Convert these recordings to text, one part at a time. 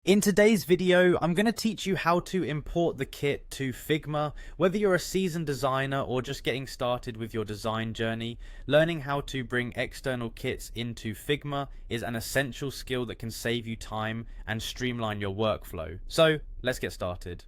In today's video, I'm going to teach you how to import the kit to Figma. Whether you're a seasoned designer or just getting started with your design journey, learning how to bring external kits into Figma is an essential skill that can save you time and streamline your workflow. So let's get started.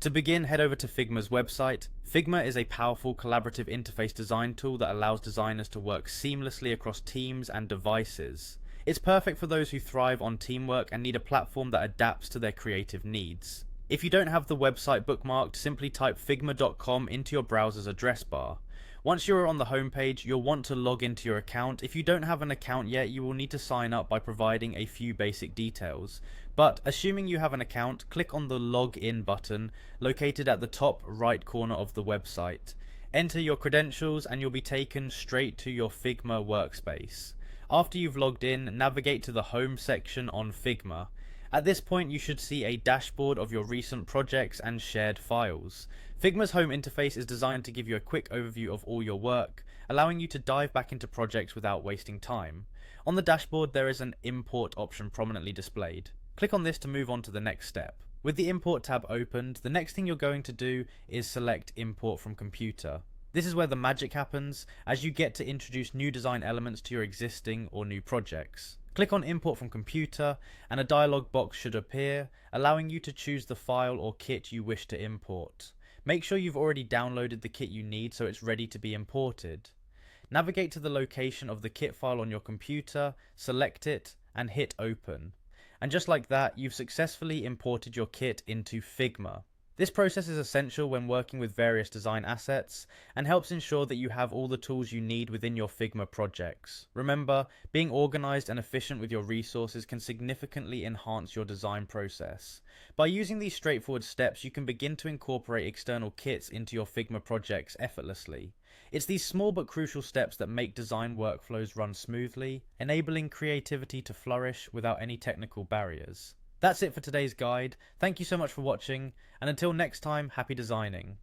To begin, head over to Figma's website. Figma is a powerful collaborative interface design tool that allows designers to work seamlessly across teams and devices. It's perfect for those who thrive on teamwork and need a platform that adapts to their creative needs. If you don't have the website bookmarked, simply type figma.com into your browser's address bar. Once you're on the homepage, you'll want to log into your account. If you don't have an account yet, you will need to sign up by providing a few basic details. But assuming you have an account, click on the Login button located at the top right corner of the website. Enter your credentials and you'll be taken straight to your Figma workspace. After you've logged in, navigate to the Home section on Figma. At this point, you should see a dashboard of your recent projects and shared files. Figma's home interface is designed to give you a quick overview of all your work, allowing you to dive back into projects without wasting time. On the dashboard, there is an Import option prominently displayed. Click on this to move on to the next step. With the Import tab opened, the next thing you're going to do is select Import from Computer. This is where the magic happens, as you get to introduce new design elements to your existing or new projects. Click on Import from Computer and a dialog box should appear, allowing you to choose the file or kit you wish to import. Make sure you've already downloaded the kit you need so it's ready to be imported. Navigate to the location of the kit file on your computer, select it, and hit Open. And just like that, you've successfully imported your kit into Figma. This process is essential when working with various design assets and helps ensure that you have all the tools you need within your Figma projects. Remember, being organized and efficient with your resources can significantly enhance your design process. By using these straightforward steps, you can begin to incorporate external kits into your Figma projects effortlessly. It's these small but crucial steps that make design workflows run smoothly, enabling creativity to flourish without any technical barriers. That's it for today's guide. Thank you so much for watching, and until next time, happy designing.